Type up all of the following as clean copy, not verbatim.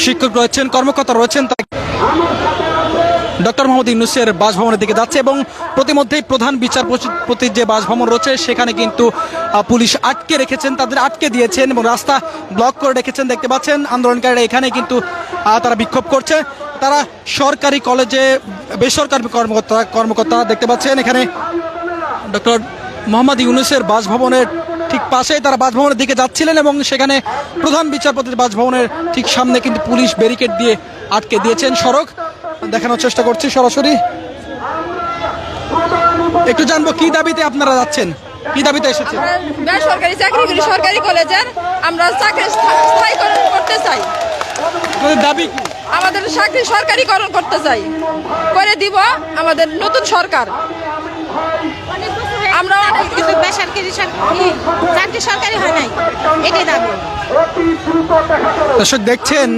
শিক্ষক রয়েছেন, কর্মকর্তা রয়েছেন, ডক্টর মোহাম্মদ ইউনূসের বাসভবনের দিকে যাচ্ছে এবং প্রতিমধ্যেই প্রধান বিচারপতির যে বাসভবন রয়েছে সেখানে কিন্তু পুলিশ আটকে রেখেছেন, তাদের আটকে দিয়েছেন এবং রাস্তা ব্লক করে রেখেছেন। দেখতে পাচ্ছেন আন্দোলনকারীরা এখানে কিন্তু তারা বিক্ষোভ করছে। তারা সরকারি কলেজে বেসরকারি কর্মকর্তা দেখতে পাচ্ছেন এখানে ডক্টর মোহাম্মদ ইউনূসের বাসভবনের ঠিক পাশেই তারা বাসভবনের দিকে যাচ্ছিলেন এবং সেখানে প্রধান বিচারপতির বাসভবনের ঠিক সামনে কিন্তু পুলিশ ব্যারিকেড দিয়ে আটকে দিয়েছেন। সড়ক দেখানোর চেষ্টা করছি সরাসরি। একটু জানবো কি দাবিতে আপনারা যাচ্ছেন, কি দাবিতে এসেছেন? বেসরকারি চাকরি করি, সরকারি কলেজের আমরা চাকরি স্থায়ীকরণ করতে চাই। দাবি কি? আমাদের চাকরি সরকারিকরণ করতে চাই, করে দিব আমাদের নতুন সরকার। আমরা কিন্তু বেসরকারি চাকরি সরকারি হয় নাই, এটাই দাবি। দর্শক দেখছেন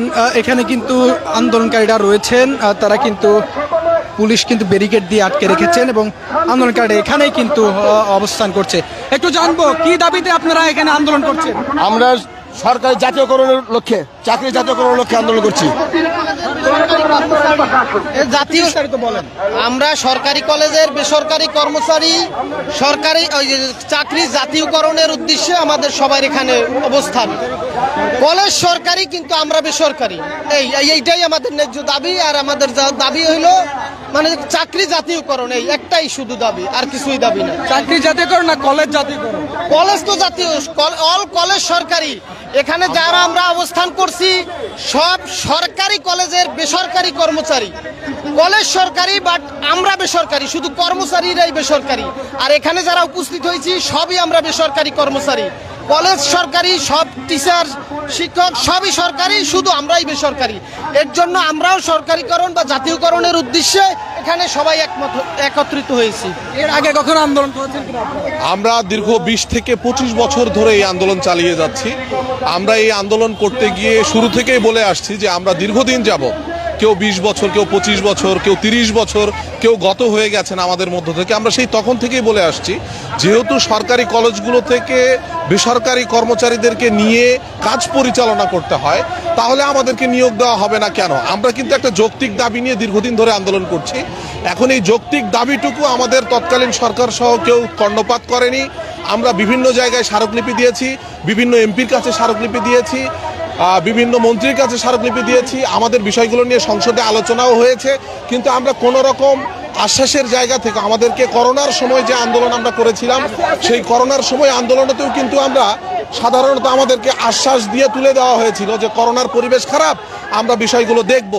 এখানে কিন্তু আন্দোলনকারীরা রয়েছেন, তারা কিন্তু পুলিশ কিন্তু ব্যারিকেড দিয়ে আটকে রেখেছেন এবং আন্দোলনকারীরা এখানেই কিন্তু অবস্থান করছে। একটু জানবো কি দাবিতে আপনারা এখানে আন্দোলন করছেন? আমরা সরকারি জাতীয়করণের লক্ষ্যে, চাকরি জাতীয়করণের লক্ষ্যে আন্দোলন করছি। আমরা সরকারি কলেজের বেসরকারি কর্মচারী সরকারি চাকরি জাতীয়করণের উদ্দেশ্যে আমাদের সবার এখানে অবস্থান। কলেজ সরকারি কিন্তু আমরা বেসরকারি, এইটাই আমাদের ন্যায্য দাবি। আর আমাদের দাবি হইল মানে চাকরি জাতীয়করণ, এই একটাই শুধু দাবি, আর কিছুই দাবি না। চাকরি জাতীয়করণ না কলেজ জাতীয়করণ? কলেজ তো জাতীয়, অল কলেজ সরকারি। এখানে যারা আমরা অবস্থান করছি সব সরকারি কলেজের বেসরকারি কর্মচারী। কলেজ সরকারি বাট আমরা বেসরকারি, শুধু কর্মচারীরাই বেসরকারি। আর এখানে যারা উপস্থিত হয়েছি সবই আমরা বেসরকারি কর্মচারী। কলেজ সরকারি, সব টিচার শিক্ষক সবই সরকারি, শুধু আমরাই বেসরকারি। এর জন্য আমরাও সরকারিকরণ বা জাতীয়করণের উদ্দেশ্যে এখানে সবাই একত্রিত হয়েছি। এর আগে কখনো আন্দোলন করেছেন? আমরা দীর্ঘ 20 থেকে 25 বছর ধরে এই আন্দোলন চালিয়ে যাচ্ছি। আমরা এই আন্দোলন করতে গিয়ে শুরু থেকেই বলে আসছি যে আমরা দীর্ঘদিন যাবত, কেউ 20 বছর, কেউ 25 বছর, কেউ 30 বছর, কেউ গত হয়ে গেছেন আমাদের মধ্য থেকে। আমরা সেই তখন থেকেই বলে আসছি যেহেতু সরকারি কলেজগুলো থেকে বেসরকারি কর্মচারীদেরকে নিয়ে কাজ পরিচালনা করতে হয়, তাহলে আমাদেরকে নিয়োগ দেওয়া হবে না কেন? আমরা কিন্তু একটা যৌক্তিক দাবি নিয়ে দীর্ঘদিন ধরে আন্দোলন করছি। এখন এই যৌক্তিক দাবিটুকু আমাদের তৎকালীন সরকার সহ কেউ কর্ণপাত করেনি। আমরা বিভিন্ন জায়গায় স্মারকলিপি দিয়েছি, বিভিন্ন এমপির কাছে স্মারকলিপি দিয়েছি, বিভিন্ন মন্ত্রীর কাছে স্মারকলিপি দিয়েছি। আমাদের বিষয়গুলো নিয়ে সংসদে আলোচনাও হয়েছে, কিন্তু আমরা কোনো রকম আশ্বাসের জায়গা থেকে, আমাদেরকে করোনার সময় যে আন্দোলন আমরা করেছিলাম সেই করোনার সময় আন্দোলনেতেও কিন্তু আমরা সাধারণত আমাদেরকে আশ্বাস দিয়ে তুলে দেওয়া হয়েছিল যে করোনার পরিবেশ খারাপ, আমরা বিষয়গুলো দেখব।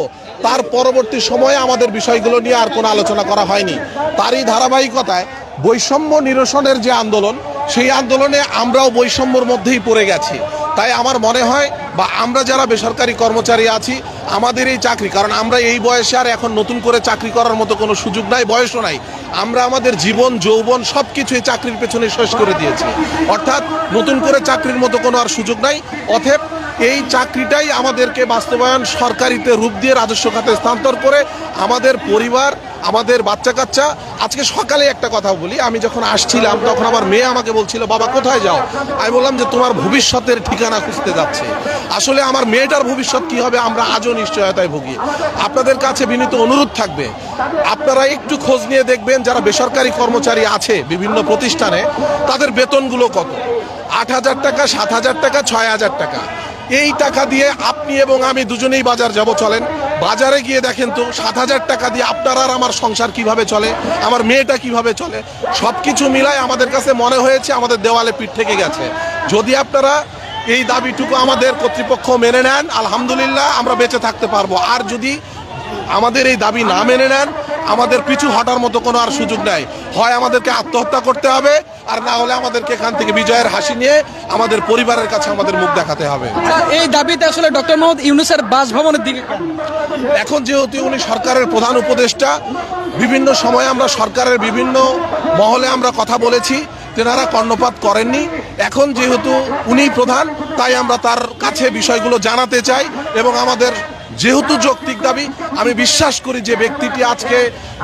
তার পরবর্তী সময়ে আমাদের বিষয়গুলো নিয়ে আর কোনো আলোচনা করা হয়নি। তারই ধারাবাহিকতায় বৈষম্য নিরসনের যে আন্দোলন, সেই আন্দোলনে আমরাও বৈষম্যর মধ্যেই পড়ে গেছি। তাই আমার মনে হয় বা আমরা যারা বেসরকারি কর্মচারী আছি আমাদের এই চাকরি, কারণ আমরা এই বয়সে আর এখন নতুন করে চাকরি করার মতো কোনো সুযোগ নাই, বয়সও নাই। আমরা আমাদের জীবন যৌবন সব কিছু এই চাকরির পেছনে শেষ করে দিয়েছি, অর্থাৎ নতুন করে চাকরির মতো কোনো আর সুযোগ নাই। অতএব এই চাকরিটাই আমাদেরকে বাস্তবায়ন, সরকারিতে রূপ দিয়ে রাজস্ব খাতে স্থানান্তর করে আমাদের পরিবার, আমাদের বাচ্চা কাচ্চা। আজকে সকালে একটা কথা বলি, আমি যখন আসছিলাম তখন আমার মেয়ে আমাকে বলছিল, বাবা কোথায় যাও? আমি বললাম যে তোমার ভবিষ্যতের ঠিকানা খুঁজতে যাচ্ছে। আসলে আমার মেয়েটার ভবিষ্যৎ কি হবে আমরা আজও নিশ্চয়তায় ভুগি। আপনাদের কাছে বিনীত অনুরোধ থাকবে, আপনারা একটু খোঁজ নিয়ে দেখবেন যারা বেসরকারি কর্মচারী আছে বিভিন্ন প্রতিষ্ঠানে, তাদের বেতনগুলো কত। 8,000 টাকা, 7,000 টাকা, 6,000 টাকা। এই টাকা দিয়ে আপনি এবং আমি দুজনেই বাজার যাব, চলেন বাজারে গিয়ে দেখেন তো 7,000 টাকা দিয়ে আপনার আর আমার সংসার কিভাবে চলে, আমার মেয়েটা কিভাবে চলে। সব কিছু মিলায় আমাদের কাছে মনে হয়েছে আমাদের দেওয়ালে পিঠ থেকে গেছে। যদি আপনারা এই দাবিটুকু আমাদের কর্তৃপক্ষ মেনে নেন, আলহামদুলিল্লাহ আমরা বেঁচে থাকতে পারবো। আর যদি আমাদের এই দাবি না মেনে নেন, আমাদের পিছু হটার মতো কোনো আর সুযোগ নাই। হয় আমাদেরকে আত্মহত্যা করতে হবে, আর না হলে আমাদেরকে এখান থেকে বিজয়ের হাসি নিয়ে আমাদের পরিবারের কাছে আমাদের মুখ দেখাতে হবে। এই দাবিতে আসলে ডক্টর মোহাম্মদ ইউনূসের বাসভবনের দিকে এখন যেহেতু উনি সরকারের প্রধান উপদেষ্টা, বিভিন্ন সময় আমরা সরকারের বিভিন্ন মহলে আমরা কথা বলেছি, তেনারা কর্ণপাত করেননি। এখন যেহেতু উনি প্রধান, তাই আমরা তার কাছে বিষয়গুলো জানাতে চাই। এবং আমাদের যেহেতু যৌক্তিক দাবি, আমি বিশ্বাস করি যে ব্যক্তিটি আজকে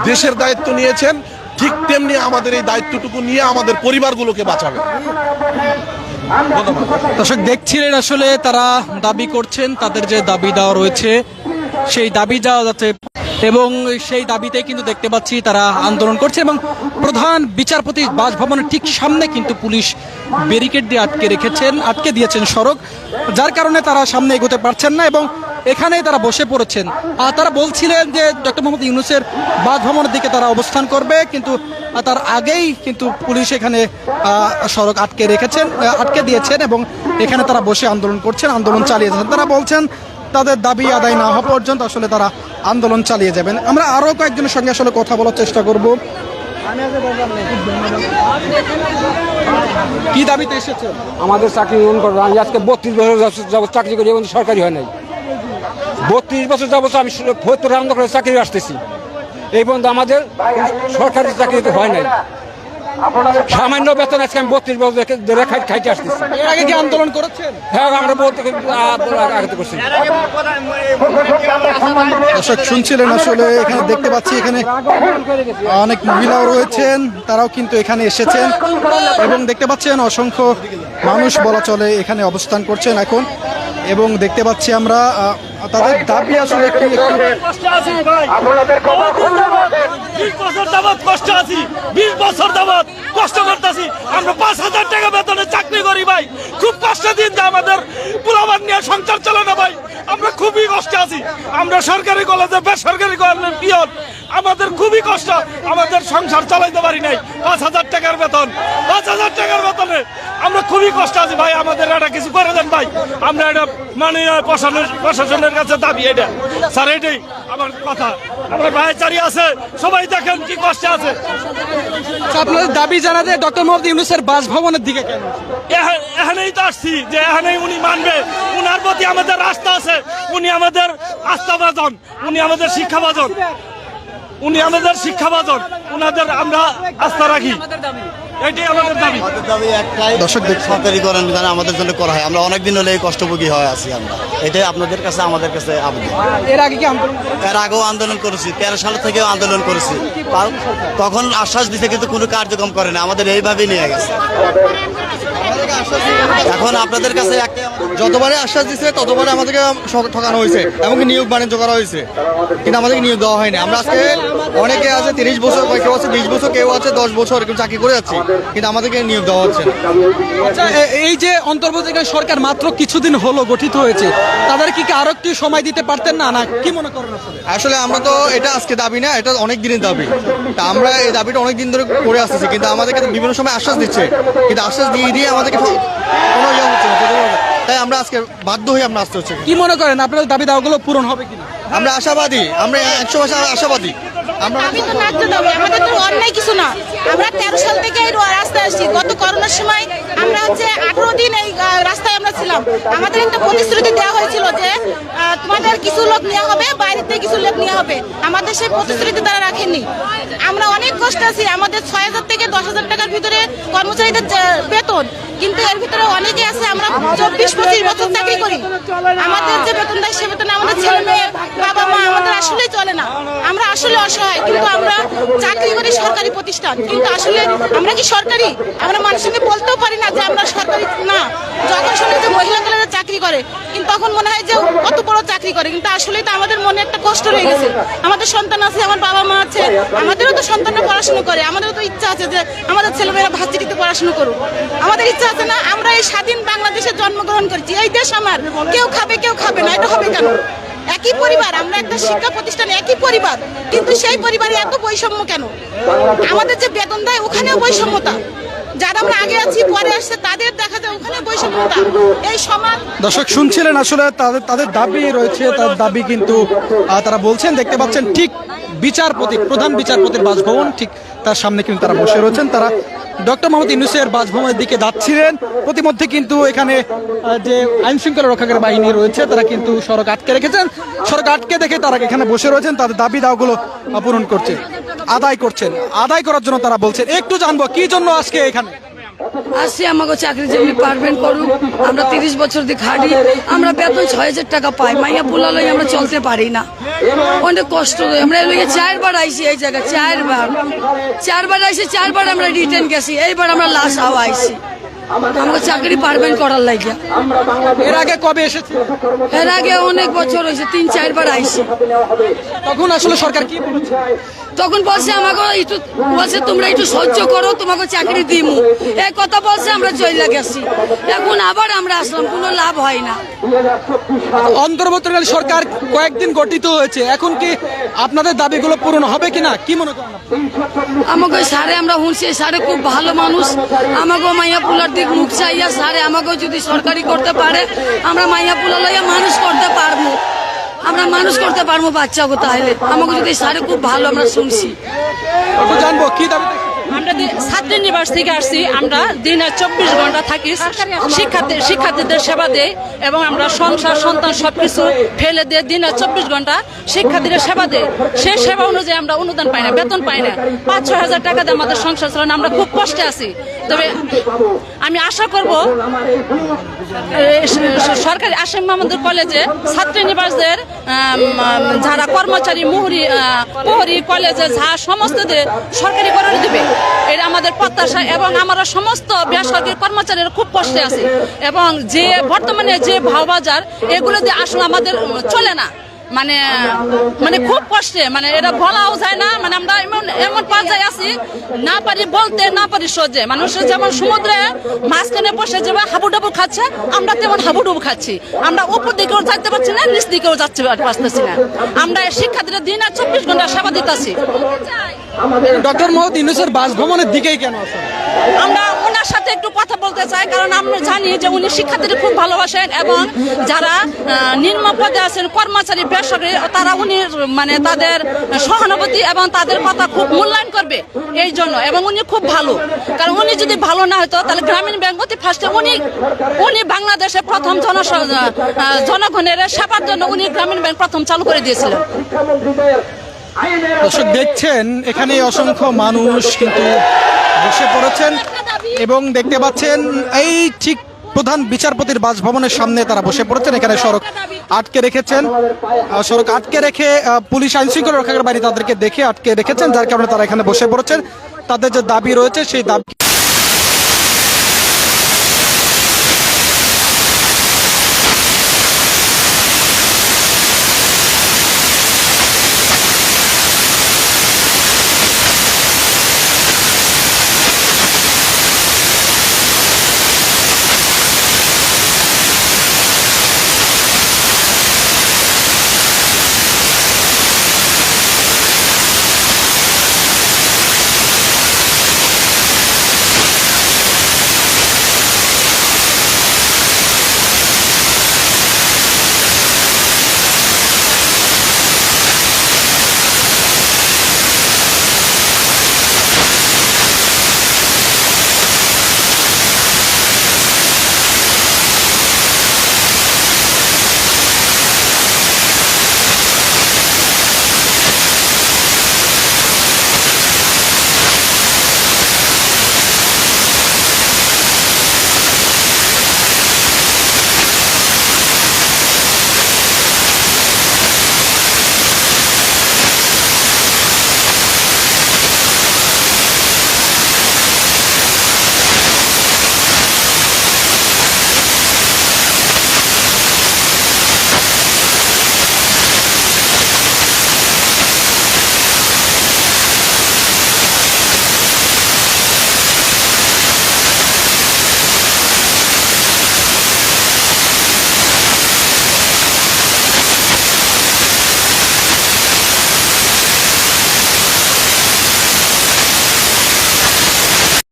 দেশের দায়িত্ব নিয়েছেন, ঠিক তেমনি আমাদের এই দায়িত্বটুকু নিয়ে আমাদের পরিবারগুলোকে বাঁচাবে। দর্শক দেখছিলেন আসলে তারা দাবি করছেন তাদের যে দাবি দেওয়া রয়েছে সেই দাবি দেওয়া যাচ্ছে এবং সেই দাবিতে কিন্তু দেখতে পাচ্ছি তারা আন্দোলন করছে এবং প্রধান বিচারপতি বাসভবনের ঠিক সামনে কিন্তু পুলিশ ব্যারিকেড দিয়ে আটকে দিয়েছেন সড়ক, যার কারণে তারা সামনে এগোতে পারছেন না এবং এখানেই তারা বসে পড়েছেন। আর তারা বলছিলেন যে ডক্টর মোহাম্মদ ইউনূসের বাসভবনের দিকে তারা অবস্থান করবে, কিন্তু তার আগেই কিন্তু পুলিশ এখানে সড়ক আটকে দিয়েছেন এবং এখানে তারা বসে আন্দোলন করছেন, আন্দোলন চালিয়ে যাচ্ছেন। তারা বলছেন তাদের দাবি আদায় না হওয়া পর্যন্ত আসলে তারা আন্দোলন চালিয়ে যাবেন। আমরা আরো কয়েকজনের সঙ্গে আসলে কথা বলার চেষ্টা করব। কি দাবিতে এসেছে? আমাদের চাকরি গ্রহণ করবো। আমি আজকে 32 বছর যাবত চাকরি করি এবং সরকারি হয় নাই। 32 বছর যাবত আমি ফরিদপুর রামনগর করে চাকরি আসতেছি, এই পর্যন্ত আমাদের সরকারি চাকরি হয় নাই। সামান্য বেতন আজকে আমি 32 বছর ধরে খাইতে আসতেছি। এর আগে কি আন্দোলন করেছেন? হ্যাঁ, আমরা বলতে আগে করছি। দর্শক শুনছিলেন আসলে এখানে দেখতে পাচ্ছি এখানে অনেক মহিলাও রয়েছেন, তারাও কিন্তু এখানে এসেছেন এবং দেখতে পাচ্ছেন অসংখ্য মানুষ বলা চলে এখানে অবস্থান করছেন এখন এবং দেখতে পাচ্ছি আমরা তাদের দাবি আসলে একটু 20 বছর যাবত কষ্ট করতেছি। আমরা 5,000 টাকা বেতনে চাকরি করি ভাই, খুব কষ্ট দিন যে আমাদের পোলাপান নিয়ে সংসার চলে না ভাই, আমরা খুবই কষ্টে আছি। আমরা সরকারি কলেজে বেসরকারি কলেজের পিয়ন, আমাদের খুবই কষ্ট, আমাদের সংসার চালাইতে পারি নাই। 5,000 টাকার বেতন, 5,000 টাকার বেতনে আমরা খুবই কষ্ট আছি ভাই, আমাদের এটা কিছু করে দেন ভাই। আমরা এটা মানে প্রশাসনের কাছে দাবি এটা স্যার, এটাই আমার কথা। আমার ভাইচারি আছে, সবাই দেখেন কি কষ্টে আছে। আপনাদের দাবি জানাতে ডক্টর মোহাম্মদ ইউনূসের বাসভবনের দিকে কেন? এখানেই তো আসছি যে এখানেই উনি মানবে, উনার প্রতি আমাদের আস্থা আছে, উনি আমাদের আস্থাভাজন, উনি আমাদের শিক্ষাভাজন, উনি আমাদের শিক্ষাভাজন, উনাদের আমরা আস্থা রাখি, এটাই আমাদের দাবি। দর্শক সরকারিকরণ বিধান আমাদের জন্য করা হয়, আমরা অনেকদিন হলে এই কষ্টভোগী হয়ে আছি আমরা, এটাই আপনাদের কাছে আমাদের কাছে আবেদন। এর আগে কি আন্দোলন? এর আগেও আন্দোলন করেছি, 13 সাল থেকেও আন্দোলন করেছি, তখন আশ্বাস দিতে কিন্তু কোনো কার্যক্রম করে না, আমাদের এইভাবেই নিয়ে গেছে। এখন আপনাদের কাছে যতবারে আশ্বাস দিচ্ছে ততবারে আমাদেরকে ঠকানো হয়েছে, এমনকি নিয়োগ বাণিজ্য করা হয়েছে, কিন্তু আমাদেরকে নিয়োগ দেওয়া হয়নি। আমরা আজকে অনেকে আছে 30 বছর, কেউ আছে 20 বছর, কেউ আছে 10 বছর এরকম চাকরি করে যাচ্ছে, কিন্তু আমাদেরকে নিয়োগ দেওয়া হচ্ছে না। আচ্ছা, এই যে অন্তর্বর্তীকালীন সরকার মাত্র কিছুদিন হলো গঠিত হয়েছে, তাদের কি আরো একটু সময় দিতে পারতেন না? না কি মনে করেন? আসলে আমরা তো এটা আজকে দাবি না, এটা অনেক দিনের দাবি। তা আমরা এই দাবিটা অনেক দিন ধরে করে আসতেছি, কিন্তু আমাদেরকে বিভিন্ন সময় আশ্বাস দিচ্ছে, কিন্তু আশ্বাস দিয়ে আমাদেরকে কোনো ইয়ে হচ্ছে না, তাই আমরা আজকে বাধ্য হয়ে আমরা আসতে হচ্ছে। কি মনে করেন আপনাদের দাবি দাওয়াগুলো পূরণ হবে কিনা? আমরা আশাবাদী, আমরা 100% আশাবাদী। আমি তো ন্যায্য দাবি, আমাদের তো অন্যায় কিছু না। আমরা 13 সাল থেকে এই রাস্তায় আসছি। গত করোনার সময় আমরা 18 দিন এই রাস্তায় আমরা ছিলাম। আমাদের একটা প্রতিশ্রুতি দেওয়া হয়েছিল যে তোমাদের কিছু লোক নেওয়া হবে, বাইরে থেকে কিছু লোক নেওয়া হবে। আমাদের সেই প্রতিশ্রুতি তারা রাখেনি। আমরা অনেক কষ্ট আছি, আমাদের 6,000 থেকে 10,000 টাকার ভিতরে কর্মচারীদের বেতন, কিন্তু এর ভিতরে অনেকে আছে আমরা 24-25 বছর চাকরি করি, আমাদের যে বেতন দেয় সে বেতনে আমাদের ছেলে মেয়ে, বাবা মা আমাদের আসলেই চলে না। আমরা আসলে অসহায়, কিন্তু আমরা চাকরি করি সরকারি প্রতিষ্ঠান, কিন্তু আসলে আমরা কি সরকারি? আমরা মানুষকে বলতেও পারি না যে আমরা সরকারি না। যখন শুনি যে মহিলা কলেজে চাকরি করে, কিন্তু তখন মনে হয় যে কত বড় চাকরি করে, কিন্তু আসলেই তো আমাদের মনে একটা কষ্ট রয়ে গেছে। আমাদের সন্তান আছে, আমার বাবা মা আছে, আমাদেরও তো সন্তানরা পড়াশোনা করে, আমাদেরও তো ইচ্ছা আছে যে আমাদের ছেলেমেয়েরা ভার্সিটিতে পড়াশোনা করুক। আমাদের ইচ্ছা আছে না? আমরা এই স্বাধীন বাংলাদেশে জন্মগ্রহণ করেছি, এই দেশ আমার, কেউ খাবে কেউ খাবে না, এটা হবে কেন? একই পরিবার, আমরা একটা শিক্ষা প্রতিষ্ঠানে একই পরিবার, কিন্তু সেই পরিবারে এত বৈষম্য কেন? আমাদের যে বেতন দেয় ওখানেও বৈষম্যতা, যারা আমরা আগে আছি পরে আসছে তাদের দেখা যায় ওখানে বৈষম্যতা। এই সমাজ দর্শক শুনছিলেন আসলে তাদের দাবি রয়েছে, তার দাবি কিন্তু তারা বলছেন, দেখতে পাচ্ছেন ঠিক প্রধান বিচারপতির বাসভবন ঠিক তার সামনে কিন্তু তারা বসে রয়েছেন। তারা ডক্টর মোহাম্মদ ইউনূসের বাসভবনের দিকে যাচ্ছিলেন, প্রতিমধ্যে কিন্তু এখানে যে আইন শৃঙ্খলা রক্ষাকারী বাহিনী রয়েছে তারা কিন্তু সড়ক আটকে রেখেছেন। সড়ক আটকে দেখে তারা এখানে বসে রয়েছেন, তাদের দাবি দাওয়াগুলো পূরণ করছেন, আদায় করার জন্য তারা বলছেন। একটু জানবো কি জন্য আজকে এখানে আসছি? আমাকে চাকরি যেমনি পারবেন করুক, আমরা 30 বছর দিয়ে খাটি, আমরা বেতন 6,000 টাকা পাই, মাইয়া পোলালই আমরা চলতে পারি না, অনেক কষ্ট। আমরা এলাকা 4বার আইসি, এই জায়গায় 4বার আইসি, 4বার আমরা রিটার্ন গেছি, এইবার আমরা লাস্ট আইসি। আমাকে চাকরি পারবেন করার লাগে। এর আগে কবে এসেছে? এর আগে অনেক বছর হয়েছে, 3-4 বার আইসি। তখন আসলে সরকার কি বলেছে? তখন বলছে আমাকে একটু, বলছে তোমরা একটু সহ্য করো, তোমাকে চাকরি দিমু, এই কথা বলছে। আমরা চলে গেছি, এখন আবার আমরা আসলাম, কোনো লাভ হয় না। অন্তর্বর্তীকালীন সরকার কয়েকদিন গঠিত হয়েছে, এখন কি আপনাদের দাবিগুলো পূরণ হবে কিনা, কি মনে করেন? আমাকে সারে আমরা শুনছি, সারে খুব ভালো মানুষ। আমাকে মাইয়া পুলার দিক মুখ চাইয়া সারে আমাকে যদি সরকারি করতে পারে, আমরা মাইয়া পুলা লইয়া মানুষ করতে পারবো, আমরা মানুষ করতে পারবো বাচ্চাকে। তাহলে আমাকে যদি সারে খুব ভালো, আমরা শুনছি। একটু জানবো কি দাবি? আমরা ছাত্রীনিবাস থেকে আসছি, আমরা দিনে 24 ঘন্টা থাকি, শিক্ষার্থীদের সেবা দেই এবং আমরা সংসার সন্তান সবকিছু ফেলে দিয়ে দিনে 24 ঘন্টা শিক্ষার্থীদের সেবা দেই। সেই সেবা অনুযায়ী আমরা অনুদান পাই না, বেতন পাই না। 5-6 হাজার টাকা দিয়ে আমাদের সংসার চালানো, আমরা খুব কষ্টে আছি। তবে আমি আশা করব সরকারি আশিম মাহমুদুর কলেজে ছাত্রীনিবাসদের যারা কর্মচারী, প্রহরী কলেজে যা সমস্ত সরকারি করে দিবে, এটা আমাদের প্রত্যাশা। এবং আমরা সমস্ত বেসরকারি কর্মচারীরা খুব কষ্টে আছি এবং যে বর্তমানে যে ভাওবাজার, এগুলো দিয়ে আসলে আমাদের চলে না। মানে খুব কষ্টে, মানে এটা বলাও যায় না। মানে আমরা এমন পর্যায়ে আছি, না পারি বলতে, না পারি সহ্যে। মানুষের যেমন সমুদ্রে মাঝখানে বসে যেমন হাবুডুবু খাচ্ছে, আমরা তেমন হাবুডুবু খাচ্ছি। আমরা উপর দিকেও যাইতে পারছি না, নিচ দিকেও যাচ্ছে পারতেছি না। আমরা শিক্ষার্থীরা দিন আর 24 ঘন্টা সেবা দিতেছি। ডক্টর মোহাম্মদ ইউনূসের বাসভবনের দিকেই কেন আছেন? আমরা ওনার সাথে একটু কথা বলতে চাই, কারণ আমরা জানি যে উনি শিক্ষার্থীদের খুব ভালোবাসেন এবং যারা নিম্ন পদে আছেন কর্মচারী বেসরকারি, তারা উনি মানে তাদের সহানুভূতি এবং তাদের কথা খুব মূল্যায়ন করবে এই জন্য। এবং উনি খুব ভালো, কারণ উনি যদি ভালো না হতো তাহলে গ্রামীণ ব্যাংক অতি ফার্স্টে উনি বাংলাদেশে প্রথম জনগণের সেবার জন্য উনি গ্রামীণ ব্যাংক প্রথম চালু করে দিয়েছিলেন। দর্শক দেখছেন, এখানে অসংখ্য মানুষ কিন্তু বসে পড়েছেন এবং দেখতে পাচ্ছেন এই ঠিক প্রধান বিচারপতির বাসভবনের সামনে তারা বসে পড়েছেন। এখানে সড়ক আটকে রেখেছেন, সড়ক আটকে রেখে পুলিশ আইন শৃঙ্খলা রক্ষাকারী বাহিনী তাদেরকে দেখে আটকে রেখেছেন, যার কারণে তারা এখানে বসে পড়েছেন। তাদের যে দাবি রয়েছে সেই দাবি